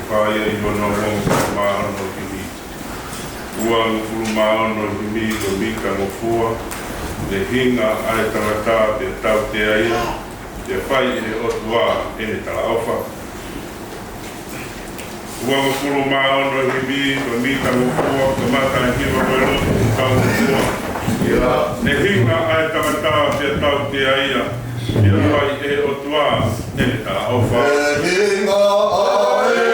whai e hono mo maano kimi. Ua ngufuru maano kimi o mika ngofua. Le hinga ai tangata te tau te aia. Te whai e otua e ne tala ofa. Ua ngufuru maano kimi o mika ngofua. Ka mata e hiwa wero te tau ngofua. Le hinga ai tangata te tau te aia. Te whai e otua e ne tala ofa. Le hinga ai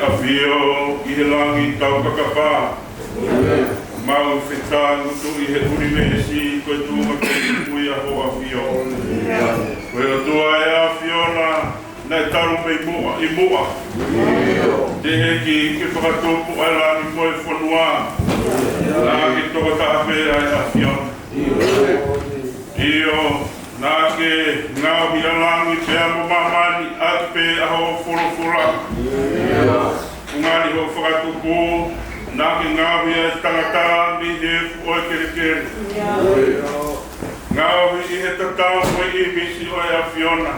Afio i he langi tau kakapā. Mau whetā ngutu i he uri mehesi koe tūma ke i pui a ho afio. imua. Te heki ke whakatopu ai langi koe whanua. Nā ki toko tahape ai a whiona. Io, nā ke ngāwi a langi pēa mo mamani atu pē aho whorofora. Ngāri ho whakatopu, nā ke ngāwi a tangata mi he oe kere kere. Ngāwi I he tatau koe I misi oe a whiona.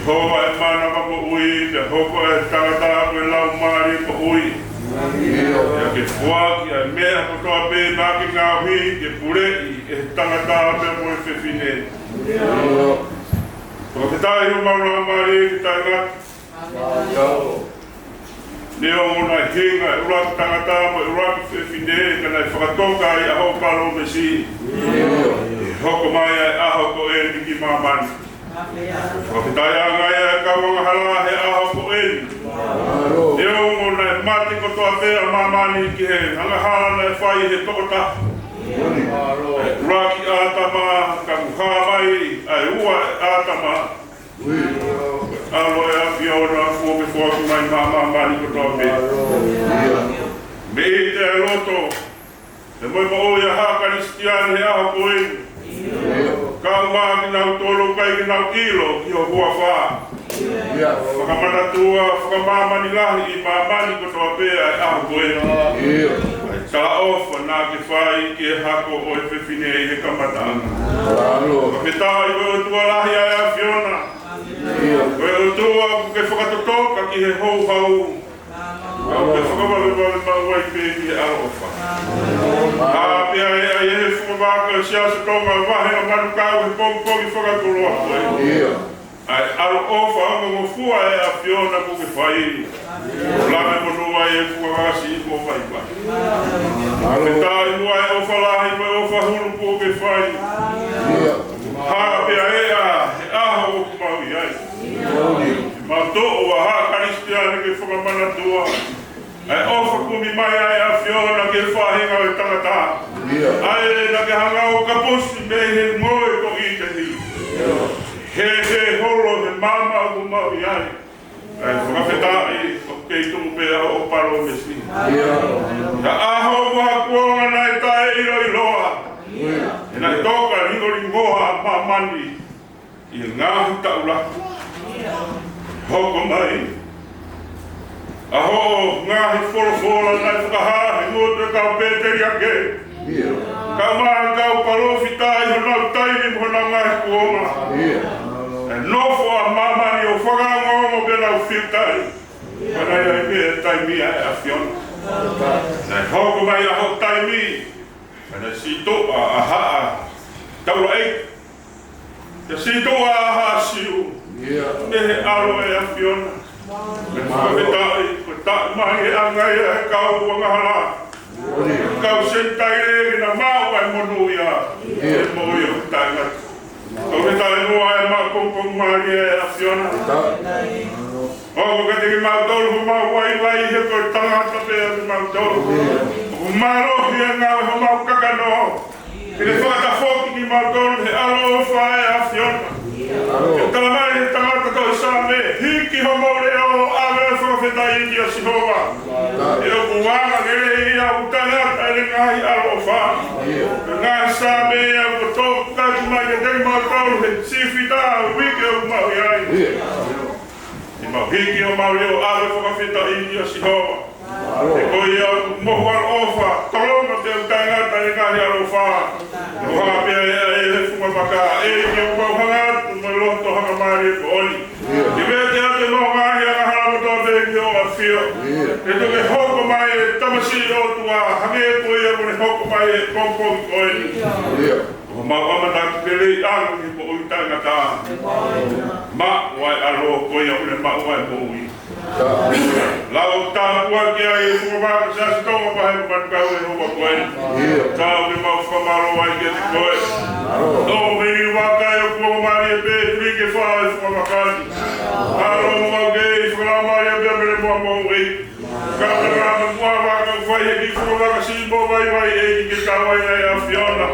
Hoa e mana mako ui, te hoko e tangata koe lau maari ko ui. Ia ke fuaki a mea kotoa pē nā ke ngāwi, ke purei e tangata pē moe whewhine. Ko ke tai ho maura maari e ki tai ngati. Neo ngona hinga e uraki tangata mo e uraki whewhine, ka nei whakatoka I aho palo me si. Hoko mai ai aho ko e ki mamani. Whakitaya ngai e kawanga hala he aho ko e. Neo ngona e mati kotoa pēa mamani ki he hanga hala na e whai he tokota. Uraki ātama ka muhawai ai ua ātama. Alo'I a whiona fuoke fuoke mai mamani kotoa pēa. Me I te loto. Te moi mo o ia hakaristiani he aho ko e. Ka umaa ki nau tolo kai ki nau ilo ki ho hua wha. Fakamanatu whakamamani lahi I mamani kotoa pēa ai aho ko e. Ai tala ofa nā ke whai ki e hako o e whewhine I he kamatanga. Ka petaa I koe o tua lahi ai a whiona. Koe o tua ke whakatotoka ki he hou hau. Au ke whakawale mawai pē ki he alofa. Pia e Whakamoui-Siasi Tonga Vahenga Manukau he pongi whakatoloa koe. Ai Alo'I mo fua e a whiona ko ke whai. Lame monua e whakakasi I ko whaipa. Me tai mua e ofa lahi mo e ofa hulu ko ke whai. Pia e aho o kumaui ai. Mauto'o a hakaristiani ke whakamanatua. Ai ofa kumi mai ai a whiona ke Vahenga o tangata. Ai na ke hanga o ka posi me he ngoe ko I te hi. He holo he mama o maui ai. Ai whakawhetai o kei tumu pēa o paro me si. Ka aho waha kuonga nai tae iro I loa. E nai toka ringori ngoha mamani. I ngahu taulaku. Hoko mai. Aho ngahi whorofora nai whakaha he ngote kau pēteri ake. Ka maa kau parofi tai ho nau taini mo nau ngahi kuonga. E nofo a mamani o whakangongo pe nau whiutai. Panai ai pe taimi ai a whiona. Nai hoko mai aho taimi. Panai sito a haa. Taura ei. Te sito a haa siu. E he Alo'I a whiona. Me whakawetai, ko tai mahi e angai e kau wangahala. Kau sentai regi na mau ai monu ia. E moi o tai ngati. Kau wetai mua e mau kongkong mahi e a whiona. Oko ka teki mau tolu hu mau wai he koe tangata pēa ki mau tolu. Oko marohi e ngau ho mau kakano. Kene whakatafoki ki mau tolu he Alo'I e a whiona. E talamai he tangata koe sāme, hiki ho maure o awe whakawhetai India Sihova. E oku wanga kere I a utangata e ngahi Alo'I. Ngahi sāme e a kotoku kaki mai ke teki mau tolu he sifita wiki oku maui ai. I mau hiki ho maure o awe whakawhetai India Sihova. E koe ia mohu Alo'I, tolonga te utangata e ngahi Alo'I. E whakapea e whumapaka e ki o mau hangatu mo loto hanga maari ko oli. I mea te ate mau ngahi anga haramotoa pēki o a whio. E toke hoko mai e tamasi o tua hange e koe ia kone hoko mai e kongkongi ko eli. O mau amanaki pelei angu ki po ui tangata. Ma wai alo koe ia kone ma wai po ui. Lau tāpua ki ai e Fakamoui-Siasi Tonga Vahenga Manukau e hoa koe. Tāu ke mau whamaro ai ke te koe. Tō meni waka e o kua mari e pē tui ke wha e whamakani. Haro mua ke I whanau mari e pē mene mua mou e. Ka rama mua waka whai e ki kua waka simbo vai e ki ke kawai ai a whiona.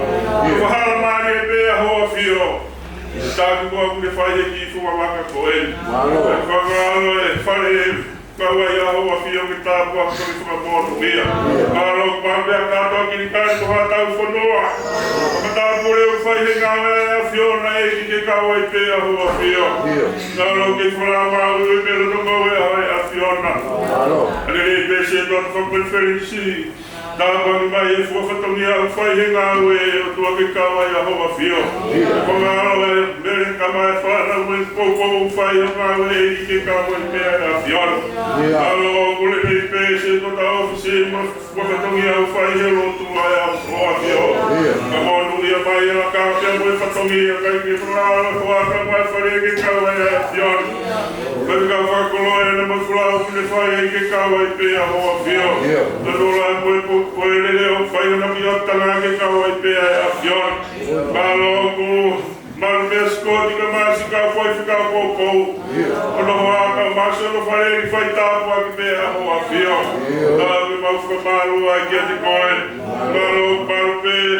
I whahara mari e pē a hoa whio. E Tāki kua kune whai e ki fua waka ko e. Whakaalo e whare kaua i aho a whio ki tāpua kuri whakamonu ia. Kālo kumambea kātoa ki ni kāri ko Hotau whanua. Whakatāpure u Vahenga a whiona e ki ke kaua i pē aho a whio. Kālo ke wharamau e pēro tongo e aho a whiona. Ane rei pēse tōna whakamanferensi. Tāpaki mai e whakatongi au Vahenga e o tua ke kaua i aho a whio. Whakaalo e mere kamai whanau e koko u Vahenga e ki ke kaua i pē a whiona. Alo, kule nei pēse tota ofisi ma whakatongi au Vahenga o tua e au o a whio. Ka monu ia mai e la kāpia mo e whatongi e kai ki whanau e whaka mai whare ke kaua e a whiona. Pēr ka whakolo e na mawhulau kune whai ke kaua i pē a ho a whio. Nanola e moe ko e lele o Vahenga mi o tanga ke kaua i pē a whiona. Malo ku maru mea skoti ka maasi ka Faifekau koukou. Ono hoa ka maasi ono whare ki whai tāpua ki pē a ho a whio. Tāwe mawhuka maru ai ki ati koe. Maru pē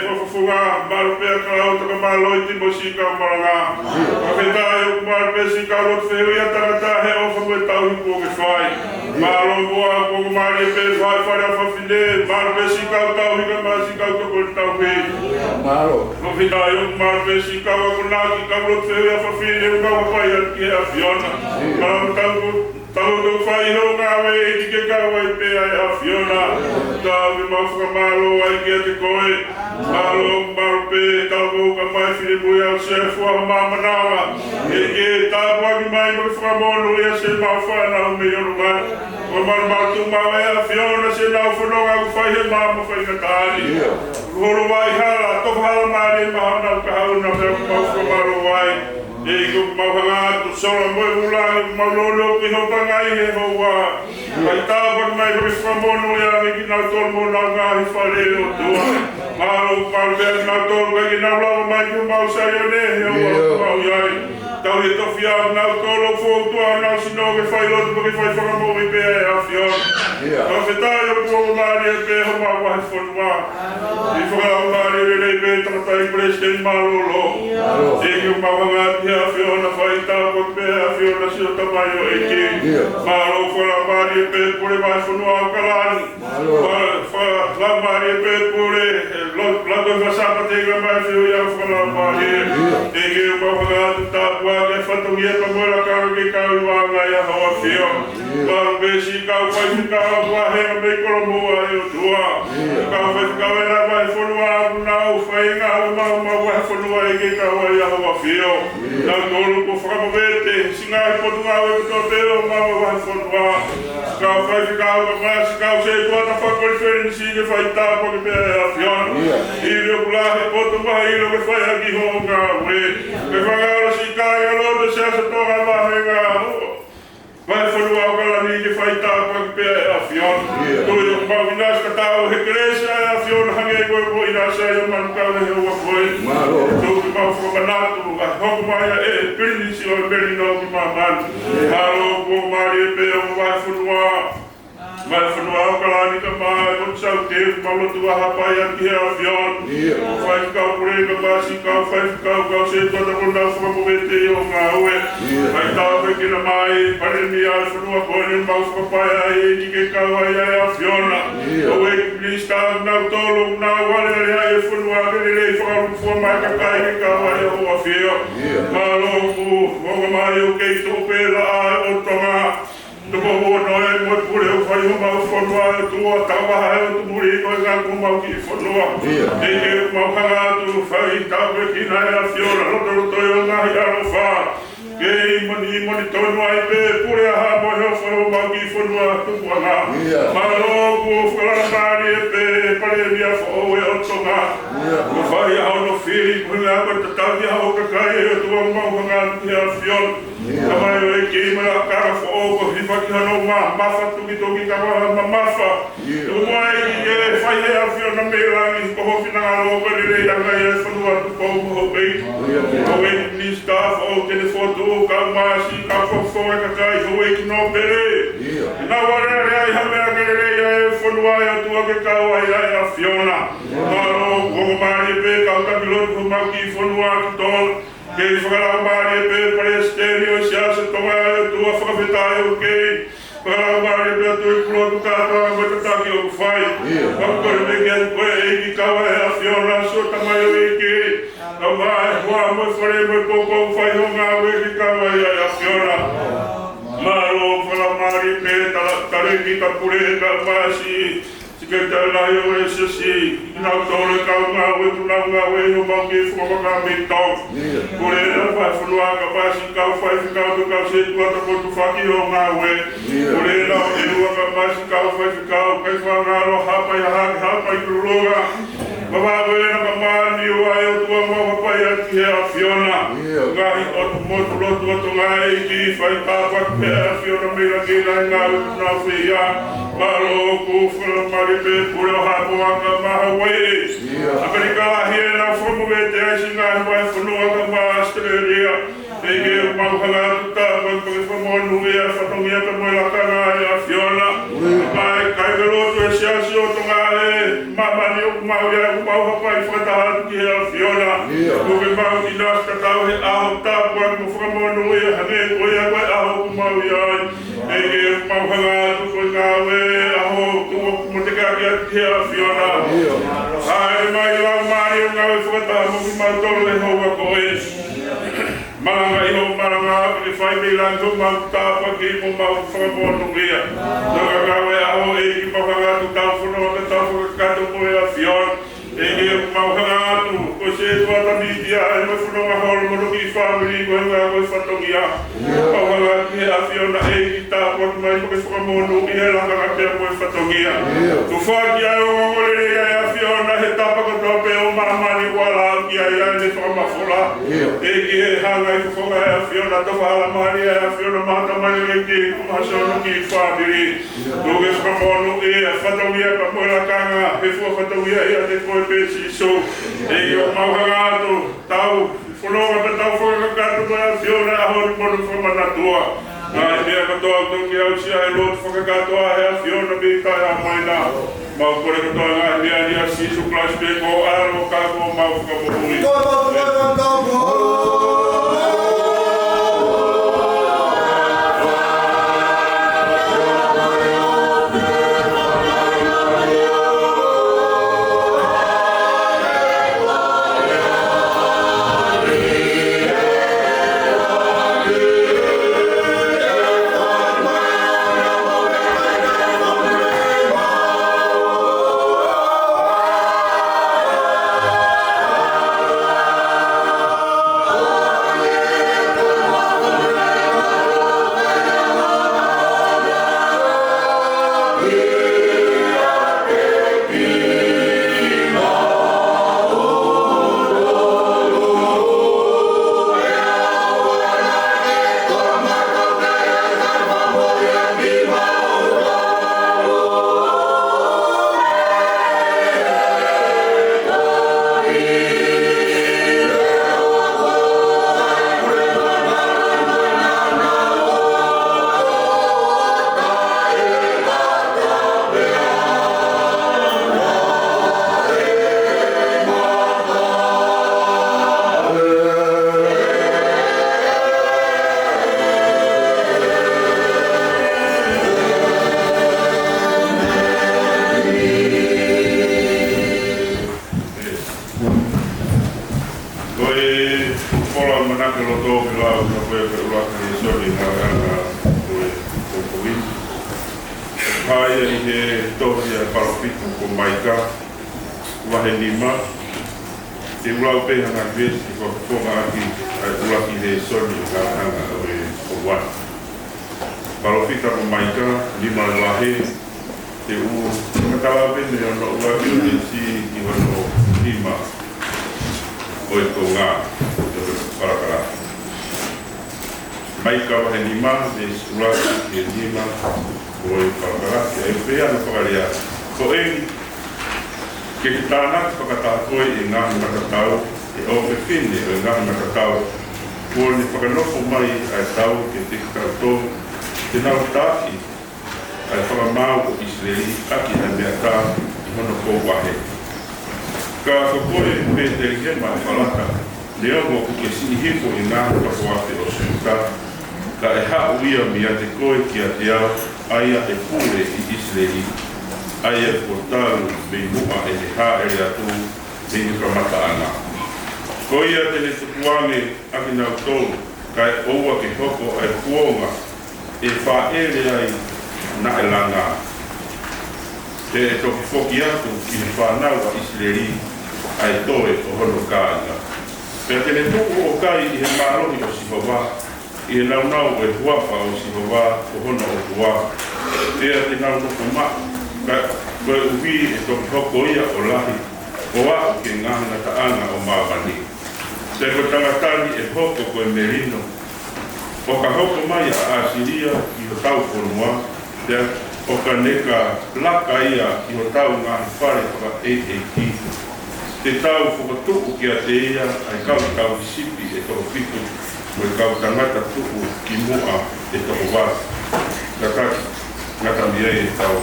whawhawhunga, maru pē a karauta ka Alo'I timo si ka Malanga. Whaketae o maru pē si ka rotu whehu ia tarata he ofa koe tau hi kua ke whai. Maru mua kua mari e pē whai whare a whawhine, maru pē si ka tau hi ka maasi ka uta koe tau hi. Whaketae o maru pē si ka wakunaki ka rotu whehu ia whawhine o ka wapai ati e a whiona. Maru tau tau whai ho ngā wei e ki ke kaua i pē ai a whiona. Tāwe mawhuka maro ai ki ati koe. Maru pē tau kou ka mai whine mui au se fua mamanawa. E ke tāpua ki mai mo ki whakamonu ia se mau whanau me yorunga. O maru mawe a whiona se nau whanonga ku whaihe mama whainga tāri. Horo wai hala, tofu hala maari e mahanau ka hauna mea ku mawhuka maro wai. E ko Manukau sola mo ulangi malolo ki ho pangai he ho wa ai ta ba mai ko Fakamono ya ki na tol mo na ga hi fale o tua maru palbe na tol ga ki na lo mai ku mau sa yo ne he o ai tau e to fia na tol fo tua na sino ke fai lo ko fai Fakamoui mi pe a fio no se ta yo ko mari e pe ho ma wa fo wa i fo ga mari le pe ta ta i president malolo e ki Manukau a whiona whai tāpua ki pē a whiona si o tamaio e ki. Mālo whara mari e pē pure mai whanua au kalani. Wha mari e pē pure, lato e whasapa tega mai whio iau whara mari e. E ki o Manukau tāpua ke whatongi e pa moera karo ki kau i wanga i a hoa whio. Mālo bēsi kau Faifekau a Vahenga mei koromua e o tua. Kau Faifekau e rā mai whanua au nau Vahenga au mau whanua e ki kau i a hoa whio. Nau tolu ko whakamawete, singa e potu au e kuto teo mawa wai whanua. Kau Faifekau ka masi kau se tuata whakamanferensi ke whai tāpua ki pē a whiona. Iro kulahe potu maha iro ke whai aki ho ngā we. Ke whakaro si kai alote se asa tonga Vahenga vai whanua au kalani ke whai tāpua ki pē a whiona. Tui o mau inas ka tau he keresa e a whiona hange koe ko inasa e o Manukau e hoa koe. Tui mau Fakamanatu a hoku mai e pirini si o meri no ki mamani. Halo ko mari e pe o vai whanua au kalani ka mai o tsau te malotu a hapai aki he a whiona. Faifekau kure ka masi kau Faifekau kau se tuata kona whakamawete i o ngā ue. Ai tāwe kina mai pare mi a whanua koe mau whakapai ai e ki ke kau ai ai a whiona. O e ki please tāw nau tolo nau wale ai e whanua kere rei whakarufua mai ka kai ke kau ai a hoa whio. Malo ku monga mai o kei tō pēra ai o Tonga. Tuko hoa noe moe pure o whai o mau whanua e tua tawaha e o tumuri koe ngā kumau ki whanua. E ke Manukau whai tāwe kina e a whiona roto e o ngahi aro wha. Ke imoni tonu ai pe pure aha moe o whai o mau ki whanua tukuanga. Malo ku whakarara mari e pe pare mia whao e o Tonga. Ko whai hao no whiri kuhinga koe tatauti hao kakai e o tua Manukau ki a whiona. Kamai o e ki mara kara whao ko hipa ki hano mafa tuki toki kawa mafa. Umai ki e whai he a whiona me rangi ko hoki na ngaro ko re rei anga e whanua tuko ko hopei. Ko e ni staff o kene foto ka maasi ka whawhau e kakai ko e ki no pere. Nā ware ai hamea kere rei e whanua e atua ke kau ai ai a whiona. Maro ko mari pe kau kapilot ko mau ki whanua ki tol. Kei whakaramari e pe Palestinio Tonga e tua whakawhetai o kei. Whakaramari e pe atu i kua tu kātoa me te taki o kuwhai. Whakakore me ki atu koe e ki kawa e a whiona so tamai o i kei. Ka mai hua mo whare mo koko whai ho ngā we ki kawa e a whiona. Maro whakaramari e pe tare ki ka pure e ka pasi. Sika tai lai o e sisi. Inau tore kau ngā we tunau ngā we no maungi whakaka me tau. Kore e na whai whanua ka pasi kau Faifekau ka kau se tuata ko tu whaki o ngā we. Kore e na e rua ka pasi kau Faifekau kai whangaro hapai hapai kururoga. Mawawe na mamani o ai o tua mawapai ati he a whiona. Ngahi o tu motu lotu o tu ngai ki whai tāpak pe a whiona meira ki nai ngā utuna whia. Maro ku wharamari pe pure o hapo anga maha wei. Amerika lahi e na whamu e te aisi ngahi wai whanua ka ma Australia. Ege o mauhanga tuta mai pake whamonu e a whatongia ka moe lakanga e a whiona. Mai kai garotu e siasi o tonga e mamani o kumau e a kumau hapai whakatahatu ki e a whiona. Kuke mau i nasta tau he aho tāpu a kuma whamonu e a hane koe a koe aho kumau i ai. Ege o mauhanga tuko i ngā we aho kuma te kaki atu ki e a whiona. Haere mai lau mani o ngā we whakatahamu ki mau tolu e hoa koe. Malanga i ho maranga ki whai me lanto mau tāpa ki mo mau whakamono ria. Naka kawe aho e ki mawhangatu tau whanua ka tau whakakato mo e a whiona. E ki o mawhangatu ko se tuata mitia e mai whanua horo mono ki whamiri ko ngā koe whatongia. Mawhangatu he a whiona e ki tāpa ki mai pake whakamono i he langa ka pia koe whatongia. Tu whaki ai o ngore e a whiona he tapa ka tope o mamani wala ki ai ai ne whakamawhola. E ki he hanga i whonga e a whiona to whala mari e a whiona mata mai e ki kumasono ki whamiri. Tuke whakamono e a whatongia ka moe lakanga he fua whatongia i a te koe pesi so. E ki o mauhangatu tau whanonga te tau whakakato koe a whiona a hori mono whamanatua. Ngai mea katoa tuki au sia e lotu whakakatoa he a whiona mi tai a maina. Mau kore katoa ngai mea ni a sisu klas pe ko aro kako mau whakamohuri. Vahenga te ulau pe hanga vesi ko fonga aki ulaki de soni ka hanga o wa Palofita ko maika lima wahe te u katawa pe me no ulaki de si ki wano lima o Tonga para maika Vahenga de ulaki de lima o para e pe ana pagaria ko ke tāna whakatātoi e ngāhi matatau e owe whine o ngāhi matatau kua ni whakanofo mai ai tau ke te karatou te nau tāki ai whakamau o Israeli aki na mea tā i hono kō wahe. Ka whakoe pe te rihema e whalaka leo mo ke si hipo ina ka poate o suta ka e ha uia mi ate koe ki a te au aia e pule i Israeli aia e portalu me mua e he ha e rea tu me i kamata ana ko ia te le tupuane aki nau tolu ka e oua ke hoko ai kuonga e wha ere ai na e langa te e toki foki atu ki he whanau a Israeli ai toe o hono kāinga. Pea tene tuku o kai i he mārohi o Sihowa, i he naunau e huapa o Sihowa o hono o tua. Pea te nau nuku ma, ka koe uhi e toki hoko ia o lahi, o au ke ngahina taanga o māwani. Te koe tangatani e hoko koe merino, o ka hoko mai a Asiria i Hotau ponua, te o ka neka laka ia i Hotau ngahi whare whaka AAT. Te tau whakatuku ki a te ia, ai kau sipi e toko pitu, mo e kau tangata tuku ki mua e toko wā. Ngata miei e tau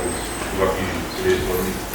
waki e toni.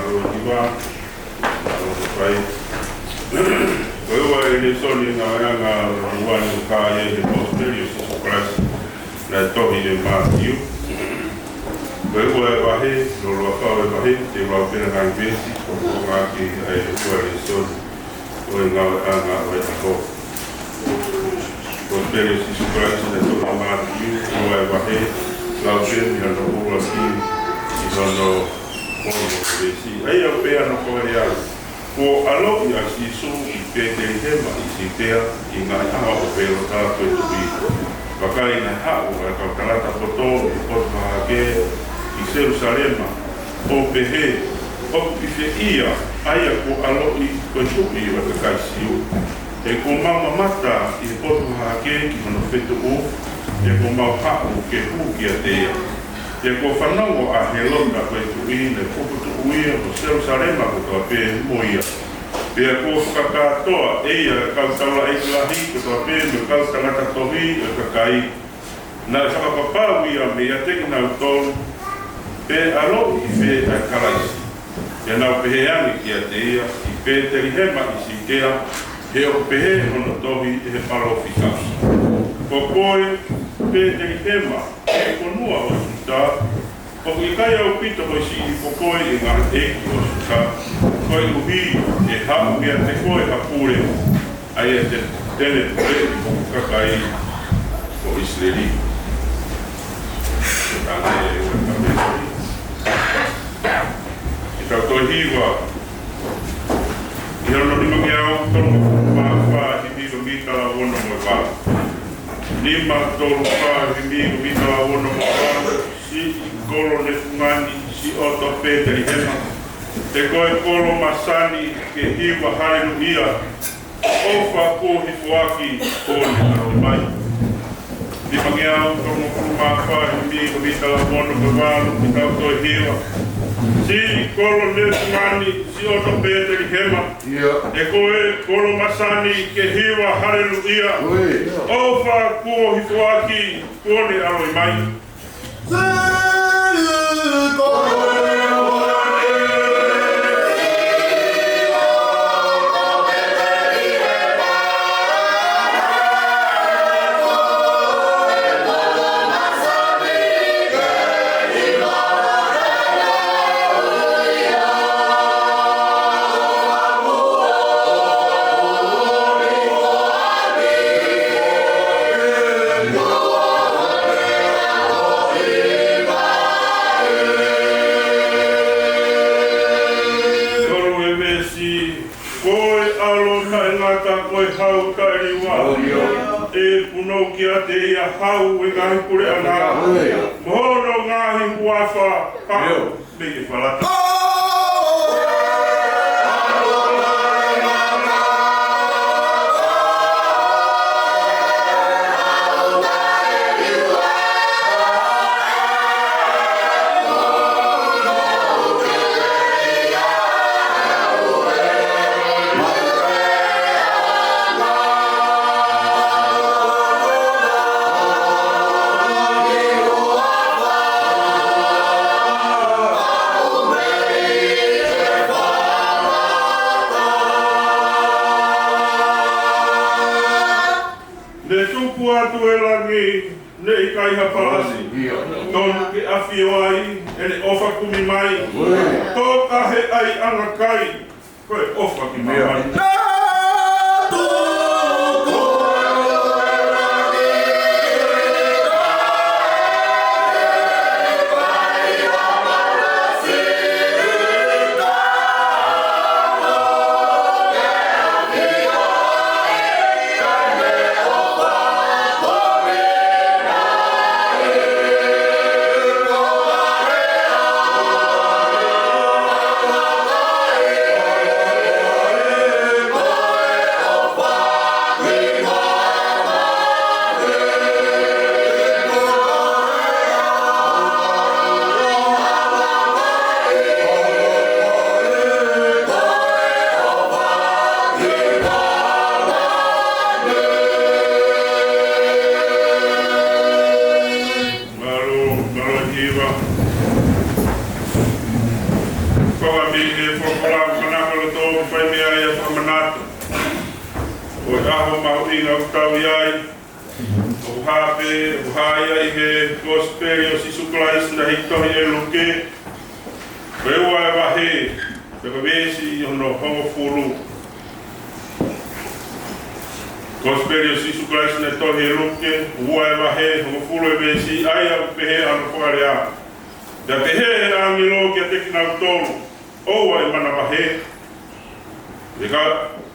Alo'I wa, Alo'I pai. Wewa ele soni ngā ruani ka e he posteri o Jesus Christ na tohi e Matthew. Wewa e wahe, lolo a kau e wahe, te wau pena ngai besi, o ngā ki e ua ele soni o e ngā o e tako. Posteri o Jesus Christ na tohi e Matthew, ua e wahe, lau pena i ano ua ki, i hono ono besi. Ai au pea no koe ea. Ko Alo'I a sisu I pēteri hema I si pēa I ngā aha o pēro tātou e tupi. Wakai nai hau e kau tarata poto I poto mahake I Jerusalema o pehe o pife ia aia ko Alo'I koe tupi I waka kai siu. E ko mama mata I poto mahake ki hono whetu o e ko mau hau ke huki a teia. E ko whanau a he longa koe tupi ne puputu uia o Jerusalema ko toa pē moia. Pea ko whakakatoa eia kautaula e lahi ko toa pē me kautangata tohi e kakai. Na whakapapau ia me ia teki nau tonu pē Alo'I I whē ai karaisi. E nau pehe ani ki a te ia I pēteri hema I si kea he o pehe hono tohi e he parofika. Ko koe pēteri hema e konua o suta. O I kai au pito hoi si I kokoe I ngā eki o suta. Koe uhi e hau mea te koe hapure. Ai e te tene pure I kokakai o Israeli. E tāne e ue kamesori. I tau toi hiwa. I hono ni mangi au tono wha I miro mita la wono mo wā. Nima tolu wha I miro mita la wono mo wā. Si kolo ne fungani si oto pēteri hema. Te koe kolo masani ke hiwa haleluia. Ofa ko hifuaki kone Alo'I mai. Ni mangi au tono kuma wha I mita la wono mo wā. Ni tau toi hiwa. Si kolo ne fungani si oto pēteri hema. E koe kolo masani ke hiwa haleluia. Ofa ko hifuaki kone Alo'I mai. Ki a te ia hau e ngahi kure ana. Mohono ngahi huafa hau me i whalata. Ne I kai hapalasi. Tonu ke awhio ai, e ne ofa kumi mai. Tō kahe ai anga kai, koe ofa ki mai. whakalau kanakalo tō whai mea ia Fakamanatu. O aho mahuinga Hotau iai. O hape, o haia i he gospel o Sisu Christ na hitohi e luke. O ewa e wahe, peka vesi i ono hongo furu. Gospel o Sisu Christ na hitohi e luke. Ua e wahe, hongo furu e vesi, aia o pehe ano whakarea. Ia te he angilo ki a teki nau tōru. Oua e mana wahe. E ka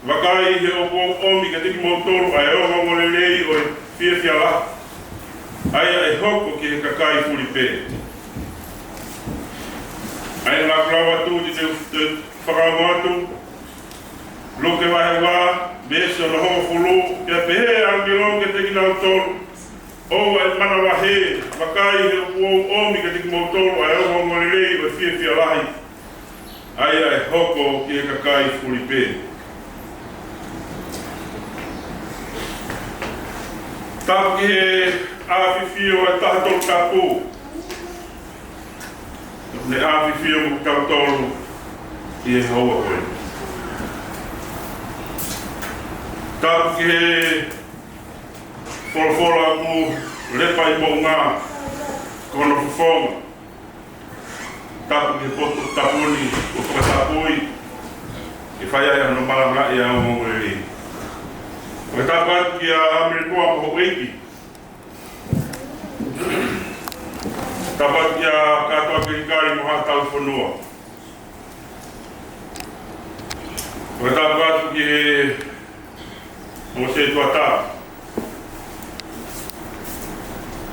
wakai he opo omi ki a teki mau tōru. Ai o ngongore lei o e fia la. Aia e hoko ki he kakai furi pē. Aia ngā krawa tū ti te Fakamoatu. Loke wahe wā, besi o na hongo fulu. Ia pehe angilo ki a teki nau tōru. Oua e mana wahe, wakai he opo omi ki a teki mau tōru. Ai o ngongore lei o e fia lahi. Aia e hoko ki he kakai furi pē. Tāpu ki he āwhiwhio e tahatolu tāpū. Ne āwhiwhio mo tautolu i he haua koe. Tāpu ki he wholawhola ku lepa i mou ngā kono whawhonga. Tāpu ki he poto tapuni o whakatapui i whai ai ano Malanga i au mongoreri. O tāpat ki a Amerikoa mo hoeiki. Tāpat ki a katoa kirikari mo Hotau whanua. O tāpat ki he mo se tuata.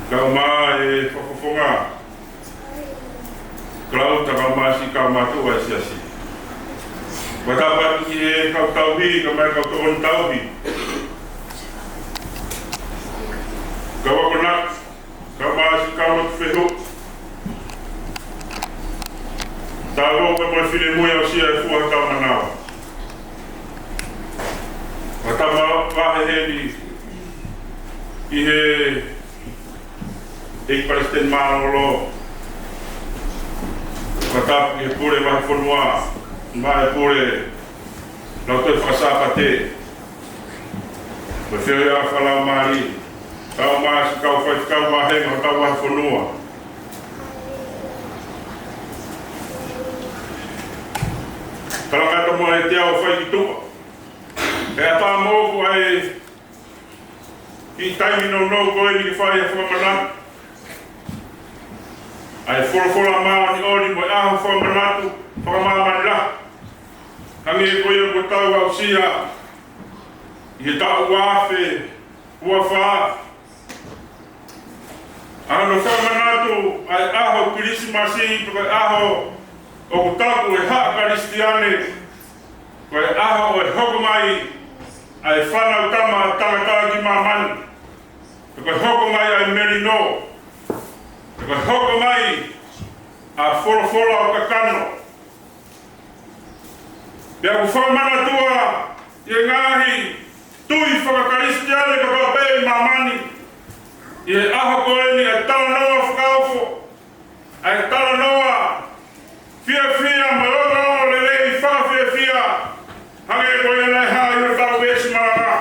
Kau maa e whakafonga. Klau taka maa si kau Fakamoui-Siasi. O tāpat ki he kau tauhi, ka mai kau toon tauhi. Kawakonak, kamasi kawat feho. Talo ka mo fili mo ya sia fu Hotau manao. Watama wahe heli i he Palestine maolo. Watap ki pure wahe whanua, wahe pure lau te whakasapate. Mawheo ia whalau maari. Kau mas kau Faifekau Vahenga Hotau wahe whanua. Kalangata mo e te au whai ki tuka. E ata mōku ai i taimi no koe ni ki whai a Fakamanatu. Ai whora maa ni ori mo e aho Fakamanatu, whakamamani la. Hangi e koe o tau au sia. I he tau wafe, ua whaa. Ano Fakamanatu ai aho Kirisimasi, koe aho o kutaku e haa Karistiane, koe aho o e hoko mai ai whanau tama tangatara ki mamani, koe hoko mai ai merino, koe hoko mai a whora o kakano. Pea ku Fakamanatua i ngahi tui whakakaristiane ka papei mamani, i he aho koe ni a tala noa whakaofo, ai tala noa fia marona o lelei whakafia, hange koe nei haa i o tau wesi marana.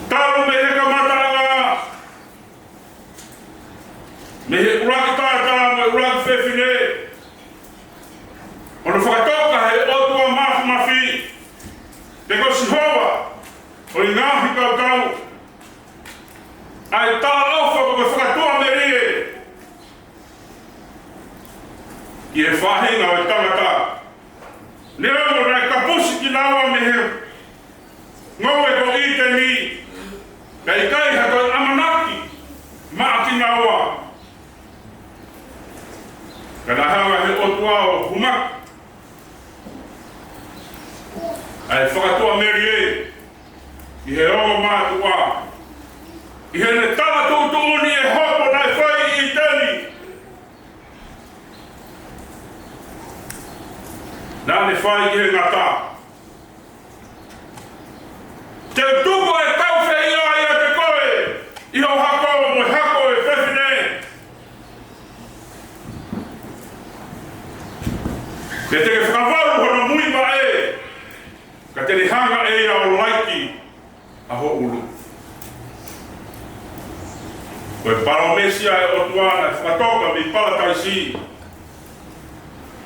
Tau me he kamatanga, me he uraki tātā, me uraki whewhine, ono whakatoka he otua mafi, te ko Sihova, o i ngāhi kau ai tā ofa ko me whakatua me rie. I he Vahenga o i tangata. Nea mo nei kapusi ki nawa me he ngoe ko i te ni. Ka i kai hato amanaki, maa ki nawa. Ka na hanga he otua o humaki. Ai whakatua me rie. I he rongo mātua. I he ne tala tūtūni e hopo nai whai i tēni. Nā ne whai ki he ngata. Te tuko e tau whai ia te koe. I ho hako mo hako e whewhine. Ke te ke whakawau hono mui ma e. Ka te rehanga e a o laiki a ho ulu. Koe paromesia e o tuana e whakatoka mi pala taisi.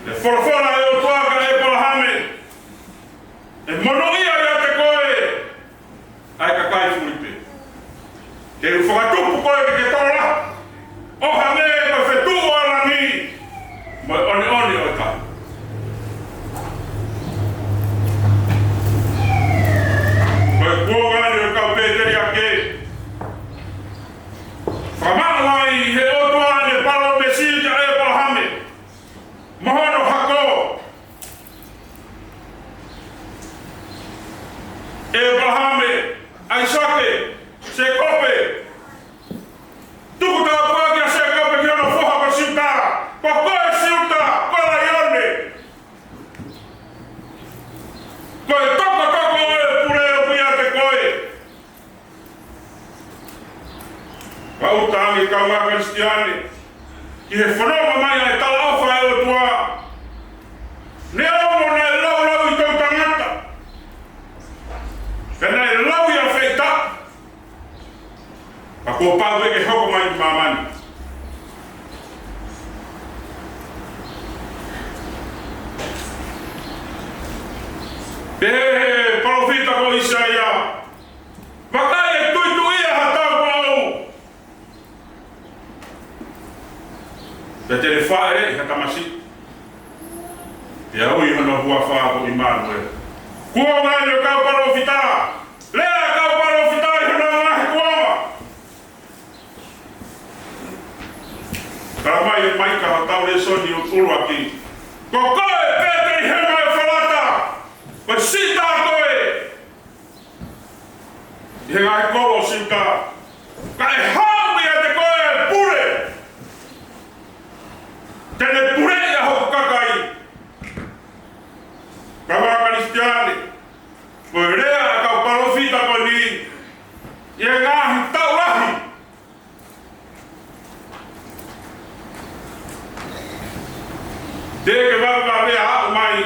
Le forfora e o tuaka e palahame. E monoia ia te koe. Ai ka kai fuipe. Ke u whakatupu koe ke tola. O hane ko whetu o alani. Moi one o ta. Koe kuongani o kau pēteri ake. Whamangai he o tuane palo me sija e palahame. Mohono hako. E palahame ai sake se kope. Tuku tau pākia se kope ki ono foha ko siuta. Ko koe siuta, ko la ione. Koe toko e pureo pia te koe. Ka utangi ka ngā kristiani. Ki he whanoma mai ai tala ofa e o tua. Ne omo ne lau i tau tangata. Pena e lau i a feita. Pa ko pau e hoko mai ki mamani. Pe profita ko Isaia. Wakai e tuitu ia Hotau ko au. Te tere whae e hatamasi. Ia ui hono hua whaa ko Immanuel. Kua ngāni o kau parofita. Lea kau parofita i hono ngahi kuama. Karamai e maika Hotau le soni o uruaki. Ko koe Peteri henga e whalata. Ko sita koe. Henga e kolo sita. Ka e haumi a te koe e pure. Tene pure ia hoku kakai. Kawa kristiani. Ko rea a kau parofita ko ni. Ie ngahi tau rahi. Te ke waka rea hau mai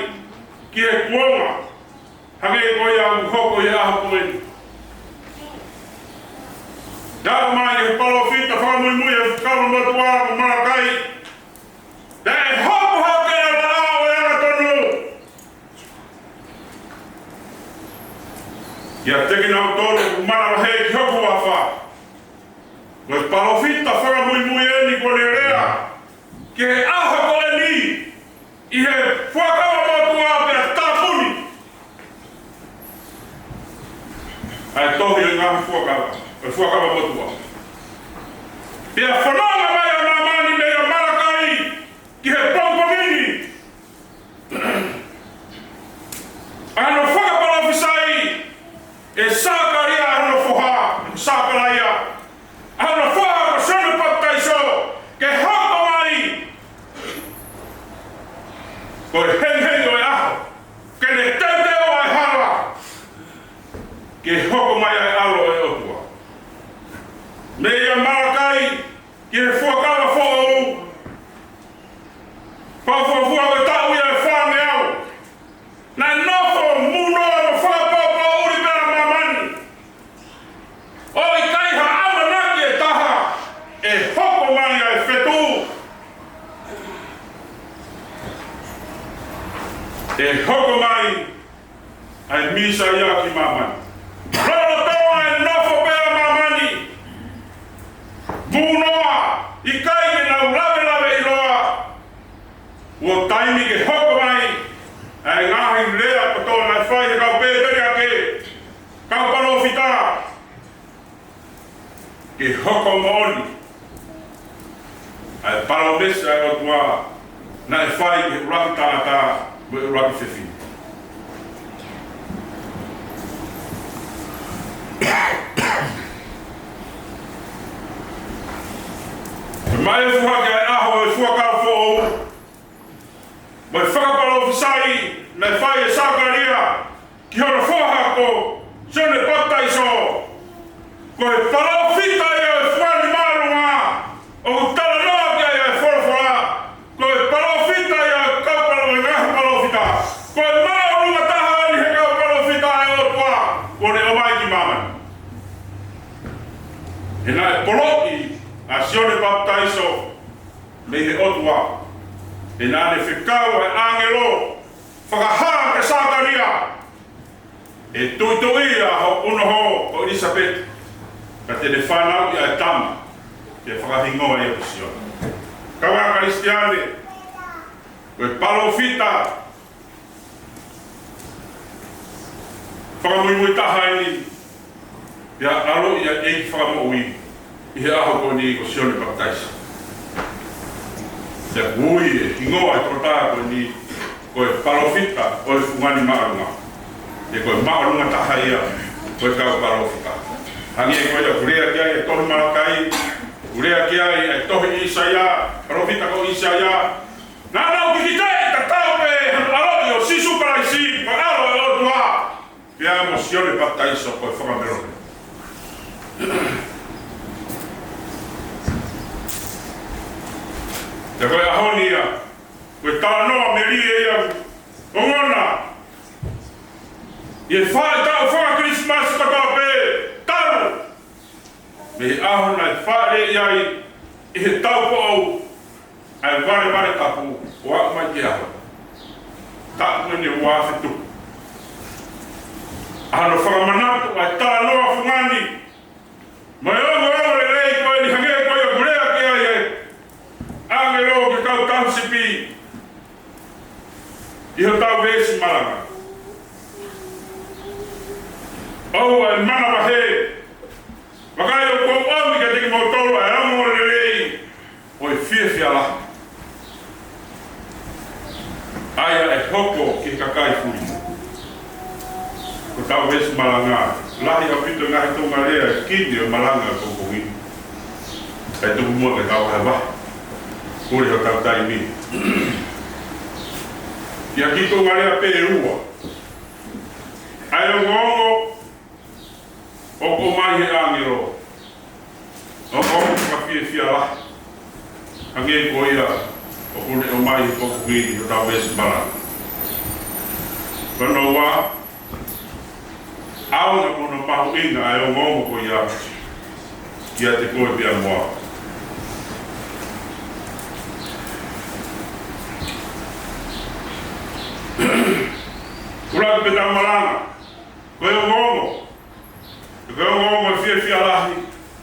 ki he kuonga. Hake ko ia hoko ia hapueni. Dau mai he parofita whakamui e Fakamanatu ko Marakai. Te hoku hake e rao e ana tonu. Ia teki nau tonu ku marawa hei ki hoku wafa. Koe parofita whakamui e ni ko le rea. Ki he aha ko e ni. I he Fakamanatu a pe tapuni. Ai tohi e ngahi Fakamanatu a. Pia whananga mai a mamani me a Marakai ki he pongpongini. Ano whakaparofisai e sākaria ano whoha, sākaraia. Ano whoha ko sonu pataiso ke hoko mai. Ko heng o e aho, ke ne teuteo ai hara. Ke hoko mai ai alo e otua. Me ia Marakai ki he whuakawa who'ou. Whawhua ke tau ia e whāne au. Nai nofo muno o whapapa uri pera mamani. O i kaiha amanaki e taha e hoko mai ai whetu. E hoko mai ai misa ia ki mamani. Roro toa e nofo pera mamani. Munoa i kai ke nau lawe i loa. Ua taimi ke hoko mai ai ngahi lea patona e whai he kau pēteri ake. Kau parofita. Ke hoko mooni. Ai paromesa e o tua. Na e whai ke uraki tāngata me uraki whiwhi. Mai e fuhake ai aho e fuakau fo'ou. Mai whakaparofisai na e whai e sākaria ki hora whahako sone pataiso. Ko e parofita ia e whani marunga o ku tala noa ki ai e whorofora. Ko e parofita ia e kauparo e ngahi paro he otua. E nane Faifekau e angelo. Whakahaa ke Sakaria. E tuituia ho unoho o Elisabeth. Ka te whanau i a tama. Ke whakahingoa i a pisiona. Kawa Kristiane. Koe palofita. Fakamoui-Siasi tahaini. Ia Alo'I ia eiki Fakamoui. I he aho ko ni ko sione baptaisa. Ia kui e hingoa e trotaa ko ni koe palofita o e fungani maarunga. Ia koe maarunga tahaia koe kau palofita. Hangi e koe ia kurea kia e tohi Malakai. Kurea kia e tohi Isaia. Palofita ko Isaia. Nānau ki kitei ta taupe Alo'I o sisu paraisi. Koe Alo'I o tua. Pia mo sione baptaisa koe whakamerone. Te koe ahonia, koe tānoa me rie ia ongona. Ie whae tau whaka Christmas kata pe tau. Me ahona e whae iai i he tau po au. Ai ware kapu o aku mai ki aho. Taku ni uawhitu. Ahano Fakamanatu ai tānoa whungani. Mai ongo le rei koe ni hange koe o kurea ki ai e. Angelo ke kau sipi. I Hotau vesi Malanga. Ou ai mana wahe. Wakai o kou omi ka tiki mautoro ai amu le rei. Oi fia la. Aia e hoko ki kakai furi. Hotau vesi Malanga. Lahi au pito ngahi Tonga lea kini o Malanga kokowi. Ai tuku mua ke tau hai wahi. Kuri Hotau taimi. Ia ki Tonga lea Perua. Ai o ngongo o ko mai he angelo. O ngongo ka fia la. Ange ko ia o kune o mai he kokowi Hotau vesi Malanga. Kono wa au na kono pahu inga ai o ngongo ko ia. Ia te koe pia moa. Ula ke peta Malanga. Koe o ngongo. Koe o ngongo e fia lahi.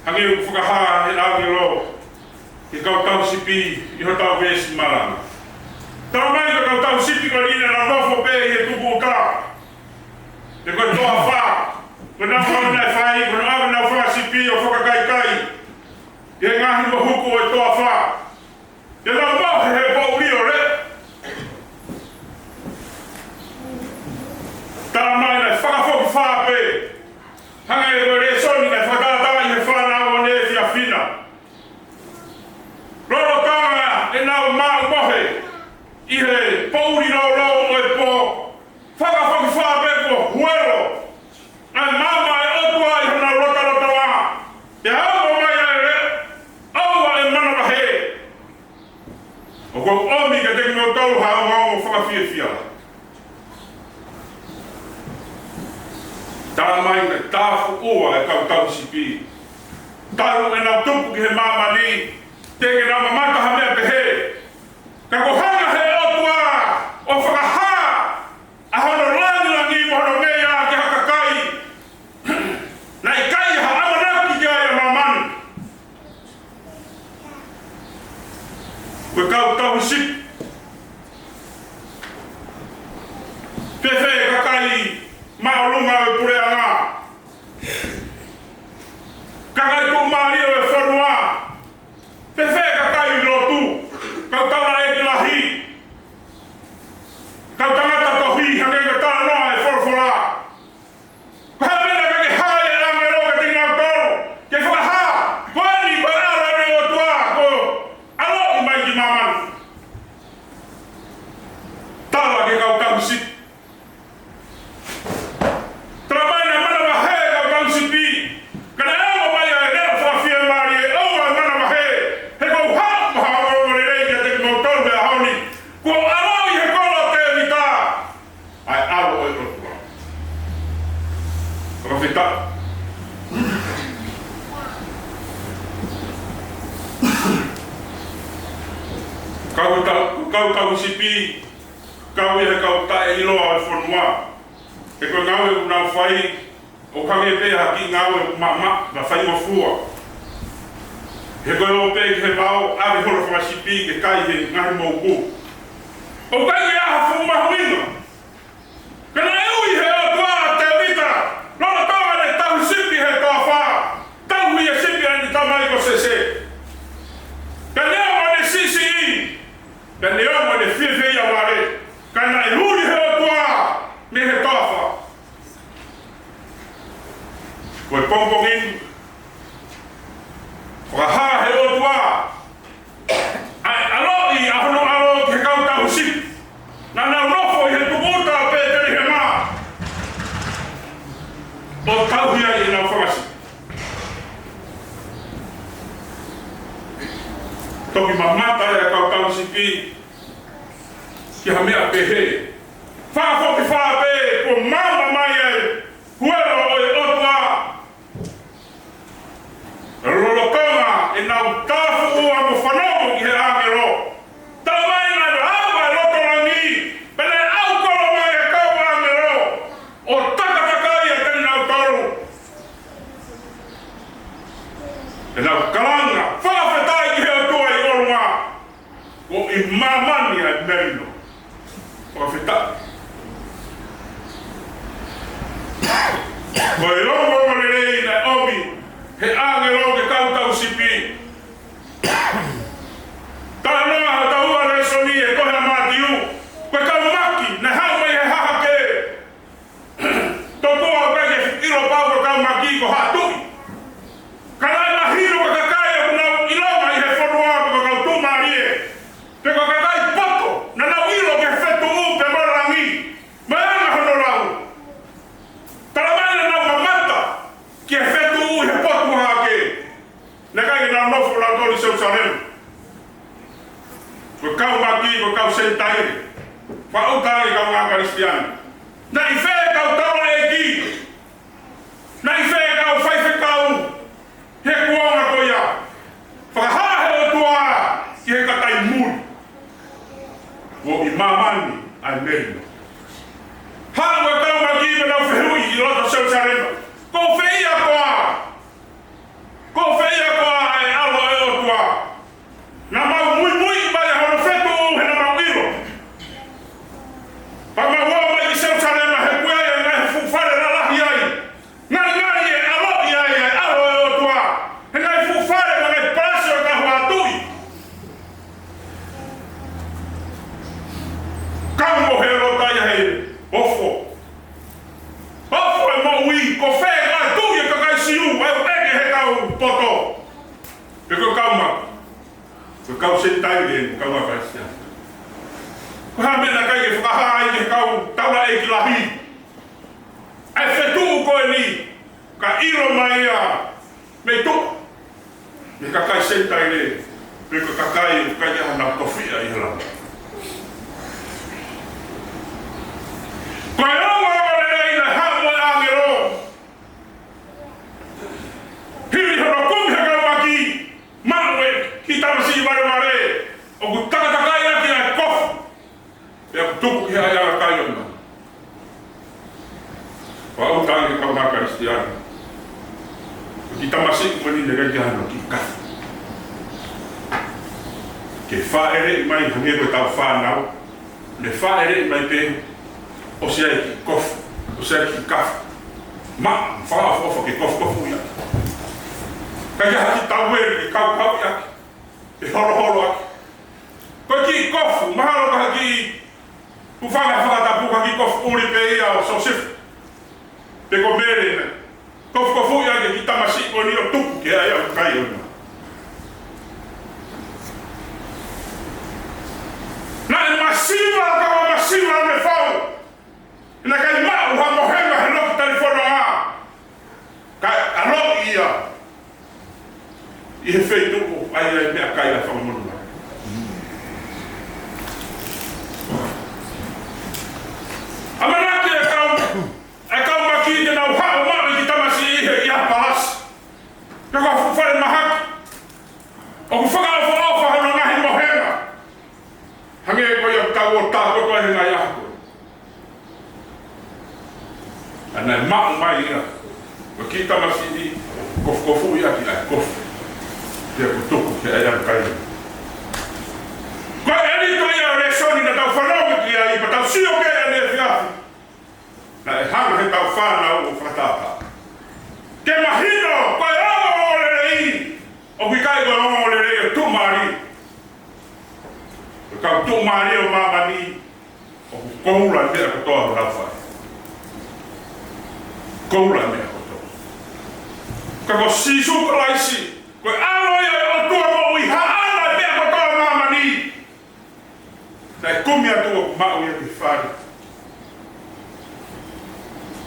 Hange u whakahaa he angelo. Ke kau tau sipi i Hotau vesi Malanga. Tau mai ka kau tau sipi ko lina na nofo pe i he tuku uta. Te koe toa wha. Koe nā whau nai whai. Koe nā whau nai wha sipi o whakakai. Ke ngahi mo huku e toa wha. Te nā mau he pau rio re. Tā mai nai whakafoki whāpe. Hanga e koe re soni nai whakātai he whanau o ne fia whina. Roro tānga e nau mau mohe. I he pauri rau o e po. Whakafoki whāpe ko huero. Ai mama e otua i hana rota wā. Te hau mai ai re. Aua e mana wahe. O ko omi ka teki mo tau hao ngau whakawhia. Tā mai na tāwhu ua e kau sipi. Taru e nau tupu ki he mama ni. Teke nā mamata ha mea pehe. Ka ko hanga he otua o whakaha. A hono rangi mo hono mea ke hakakai. Na i kai ha amanaki ki ai a mamani. Koe kau sipi. Pefe kakai maulunga e pureanga. Kakai tu mario e whanua. Pefe kakai lotu. Kau tauna e ki lahi. Kau tangata tohi hange ka tānoa e whorwhora. Koe mena ka ke hae e angero ka tina toro. Ke whakaha. Koe ni koe ala ne o tua. Ko Alo'I mai ki mamani. Tala ke kau sipi. kau sipi, kau ia kau tae iloa e whanua. E koe ngawe unau whai, o kange pe haki ngawe ma whai mafua. He koe o pe ki he wao, awe horo whamasipi ke kai he ngahi mauku. O kai ke aha fu mahuinga. Kana eui he o tua Tevita, lola tawa ne tau sipi he toa wha. Tau hui e sipi ani tamai ko sese. Kana eo ne sisi i. Kana eo ne whiwhi ia ware. Kana e huri he o tua me he toa wha. Koe pongpongin. Wakaha he o tua. Ai Alo'I ahono alo ki he kau tau sipi. Nana unofo i he tukuta pe teri he maa. O tau hia i nau whamasi. Toki mamata e kau tau sipi. Ki ha mea pe he. Whaafoki whaa pe po mama mai e. Huelo o e otua. Tonga e nau tāwhu ua mo whanau ki he āngero. Tau mai ngā rāwa e loto rangi. Pene au koro mai e kau āngero. O takatakai e teni nau tauru. E nau kalanga. Whawhetai ki he atua i orunga. O i mamani a merino. Whawhetai. Ko e rongo rei na omi. He āngero ke kau tau sipi. Tala noa ha taua resoni e kohe a mātiu. Koe kau maki, ne hau mai he haha ke. Tokoa peke ilo pau ko kau maki ko hatui. Kanai mahiro ka kakai e kunau ilonga i he whanua ko kau tūmari e. Te ko kakai poto, na nau ilo ke whetu u pe marangi. Mai anga hono rau. Tala mai na nau mamata ki he whetu u he poto hake. Ne kai na nofu la tori seu saremu. Ko kau maki, ko kau sentaire. Wha utai kau ngā Kristiani. Na i whē kau taura e ki. Na i whē kau Faifekau. He kuonga koia. Whakahahe o tua ki he katai muri. Wo i mamani ai merino. Hāngu e kau maki me nau whehui i roto seu sarema. Ko wheia koa. Ko wheia koa ai Alo'I o tua. Na mau mui mai hono whetu he na mau iro. Pa mau mai i seu sarema he kuea e ngai fufare na lahi ai. Ngai e Alo'I ai Alo'I o tua. He ngai fufare na ngai parasio e kahu atui. Kambo he rota ia he ofo. Ofo e mau i ko whee kai tui e kakai siu. Ai o eke he kau poto. E ko kau maki. Ko kau sentai e kau ngā Kristiani. Ko ha mena kai e whakaha i kau taura e ki lahi. Ai whetu koe ni. Ka iro mai a me tu. Me kakai sentai e. Me ko kakai e kai aha nā tofia i hala. Ko e rongo rei na hamo e āngero. Hiri hono kumi he kau maki. Mawe ki tamasi ware o ku takatakai ati ai kofu e ku tuku ki hai ala kai ona wa au tangi kau ngā Kristiani ki tamasi kumani nega ki hano ki kafu ke whaere i mai hange koe tau whanau le whaere i mai pe o si ai ki kofu o si ai ki kafu whaafofa ki kofu ia kai haki tauere ki kau iaki. E horo aki. Koe ki kofu, mahalo ka haki ufanga whakatapu haki kofu uri pe ia o sosifu. Te ko mere ne. Kofu iaki ki tamasi o ni o tuku ke ai au kai ona. Na e masiva kawa masiva me whau. Ina kai mau ha mohenga he loki tarifono a. Kai Alo'I ia. I he wheituku ai mea kai a whakamonu mai. Amanaki e kau maki te nau hao mami ki tamasi i he ia palasi. Te kua whare mahaki. o tāko toi he ngai ako. Ana e mau mai ia. Ko ki tamasi i kofu ia ki ai kofu. Te ko tuku ke ai an kai. Ko eri to ia resoni na tau whanau ki ai, pa tau sio ke ane fiafi. Na e hanga he tau whanau o whatata. Ke mahino, ko e o lerei. O ki kai ko o lerei o tumari. O kau tumari o mamani. O koura mea kotoa ho rafai. Koura mea kotoa. Ka ko sisu kalaisi. Ko Alo'I o tua mo ui haana mea kotoa mamani. Na e kumi atu o mau ia ki whare.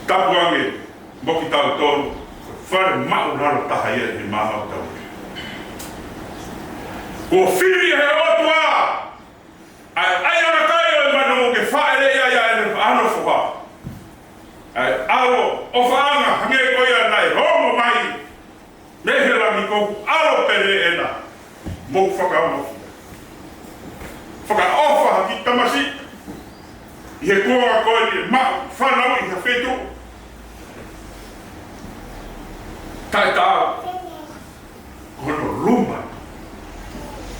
Tapu ange, moki tau tonu. Whare mau raro taha ia ni mamau tau. Ko whiri he otua. Ai ana kai o manu ke whaere ia ia ene ano whuha. Ai alo o whaanga hange koia nai homo mai. Mehera mi kou alo pere ena. Mou whakamofi. Whakaofa haki tamasi. I he kua koe ni ma whanau i he whetu. Tai tā. Kono luma.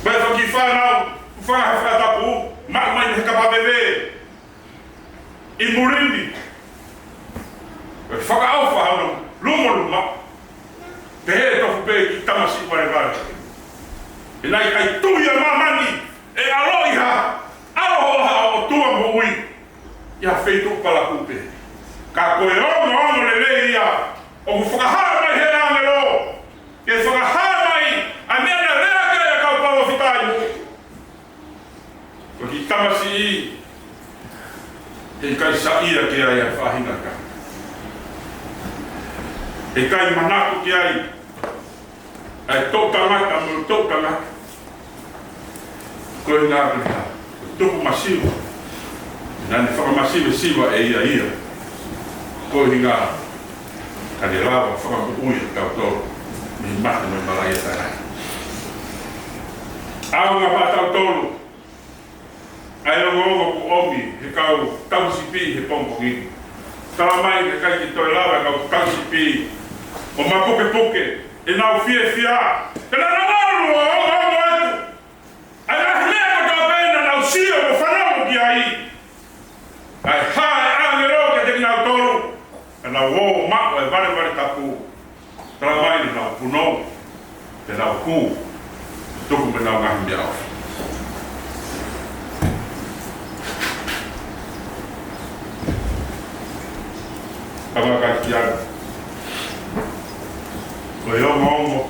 Mai whaki whanau. Whanga he whatapu. Mak mai he kapabebe. I murindi. Whakaofa hano. Luma. Te he tofu pe ki tamasi wale vare. E nai kai tuia mamani. E Alo'I ha. Aloha o tua mo ui. Ia feitu pala kupe. Ka koe ono lele ia. O ku whakahara mai he angelo. E whakahara mai. A mea na rea kaya kau pawa whitai mo. Ko ki tamasi i. E kai sa ia ke ai a Vahenga ka. E kai manaku ki ai. Ai tōtangata mo tōtangata. Koe ngā rita. Tupu masiwa. Nani whakamasiwa siwa e ia. Koe ngā. Kani rawa whakamuuia tau tōru. Mi mata me marai e tarai. Aunga pa tau tōru. Ai rongo ku omi. He kau tausipi he pongpongi. Tala mai ke kai ki toi lawa kau tausipi. O mapuke puke. E nau fia. Kana namaru o atu. Ai rahmea ko tau pena nau sio mo whanau ki ai. Ai hae angero ke te nau tolu. E nau o mako e vare tapu. Tala mai ni nau punou. Te nau ku. Tuku me nau ngahi mea ofi. Kama kai ki ai. Ko e ongo.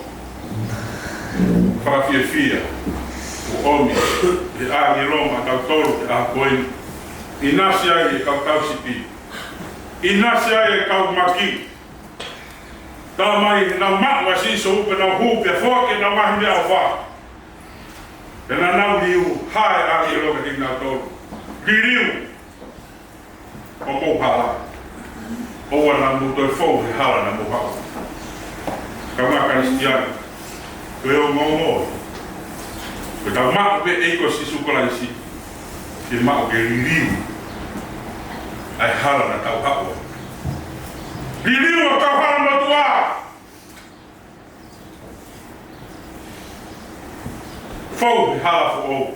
Whakawhia. O omi, e āngi roma, tau tolu te ākoini. I nasi ai e kau tausipi. I nasi ai e kau maki. Tā mai, nau makwa siso upe, nau hupe, whoake, nau mahi mea o wha. E nā nau liu, hae āngi roka ki nau tolu. Ririu. O mou hala. Oa nā mūtoi fōu he hala nā mou hala. Ka maka nistiani. Koe o ngongoi. Ko tau mako pe eiko si sukolaisi. Ke mako ke ririu. Ai hala na tau hako. Ririu o tau hala no tua. Fou he hala fo ou.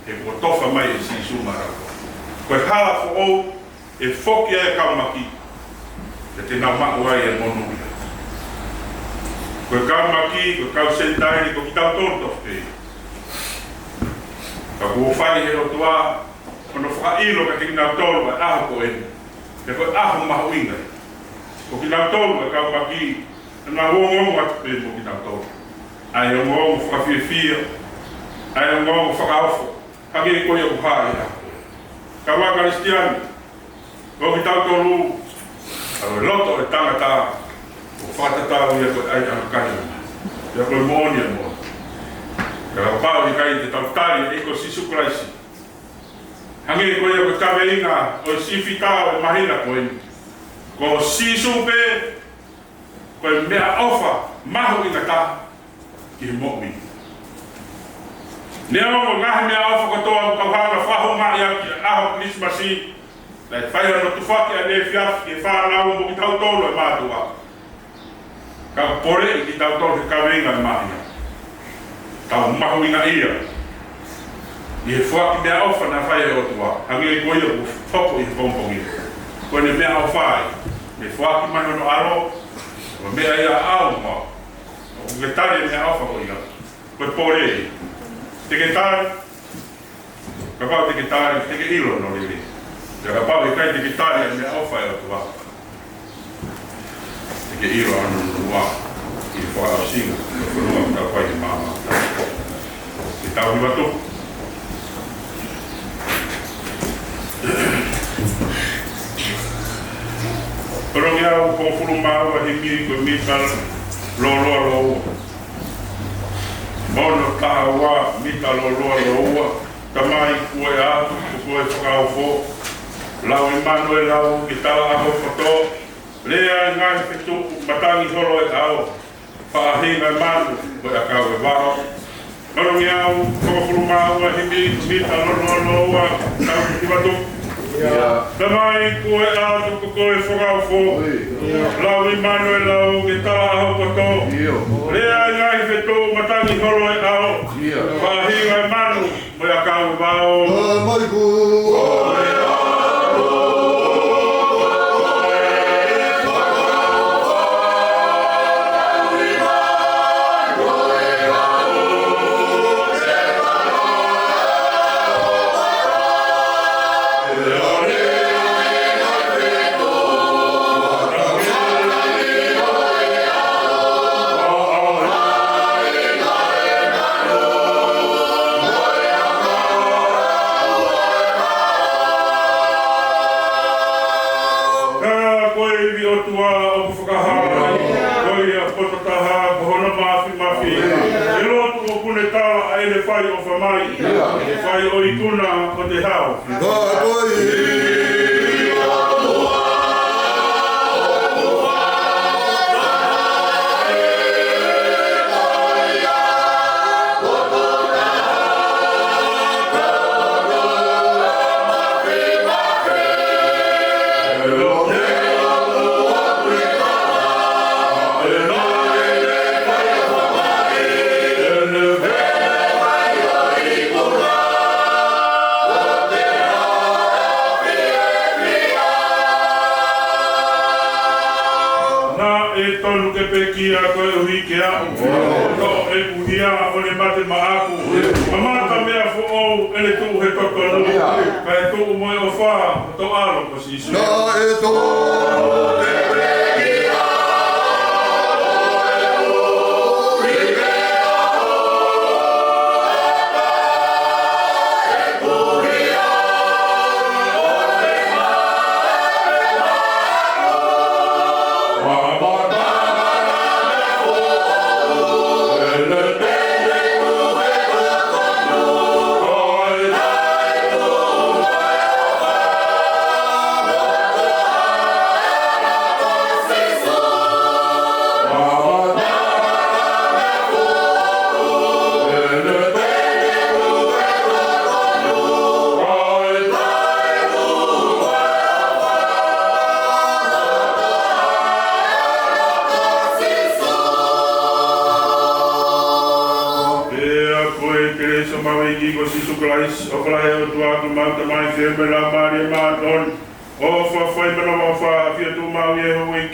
E ko tofa mai e si sumarako. Ko e hala fo ou. E foki e kaumaki. E te nau mako ai e monuia. Ko e kaumaki, ko kau sentaini, ko ki tau tonto te. Ka kua whai he o tua, kono whakailo ka ki nau tolu e aho ko ene. E koe aho maho ingai. Ko ki nau tolu e kau maki, e nā wongongo atu pe mo ki nau tolu. Ai o ngongo whakawhiawhia, ai o ngongo whakaofo, hake e koe o kuhā e aho. Ka waka ristiani, ko ki tau tolu, alo loto e tangata, o whakatatau ia koe ai aho kahina. Ia koe moonia mo. Ka pau i kai te tautari e ko si sukulaisi. Hangi ko ia ko kaweinga o si fitao e mahina ko ini. Ko si supe ko mea ofa mahu i kata ki momi. Nea mo ngahi mea ofa ko toa kauhanga whahu ma ia aho Krismasi. Na whai ana tufaki a ne fiaf e whanau mo ki tau tolo e mātua. Ka pore i ki tau tolo he kawenga e mahina. Tau mahu inga ia. I he whaki mea ofa na whai e otua. Hangi e koia u whoko i he pompongi. Koe ne mea au whai. Me whaki mano no aro. O mea ia au ma. O ngetari mea ofa ko ia. Koe pore. Teke tari. Ka pau teke tari, teke ilo no lili. Ka pau i kai teke tari mea ofa e otua. Teke ilo anu nua. I whaka o singa. Ka whanua ka whai i mama. Ki tau hi watu. Pero ngia o kofuru mau a himi ko mikal lo. Mono tawa mikal lo. Tamai kue atu kue whakau fo. Lau i manu e lau ki tala aho koto. Lea ngai fitu matangi holo e ao. Vahenga manu koe a kau e waho. Pero ngia o kofuru mau a himi mikal lo a tau ki watu. Tamai kue atu koe whakau fo. Lau i manu e lau ki tala aho koto. Lea ngai fitu matangi holo e ao. Vahenga manu koe a kau e waho. Whai o i kuna o te hao. Kia koe uhi ke au, to e kuhia o le mate maaku. Mamata mea fo ou ele tuu he tokonu, ka e tuu moe o wha, to alo ko si isu. Na e to te prekia,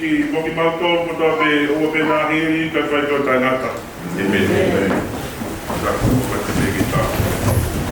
Vuki, Moki Malto, Motobe, Open Ahiri, Kafai Totanata.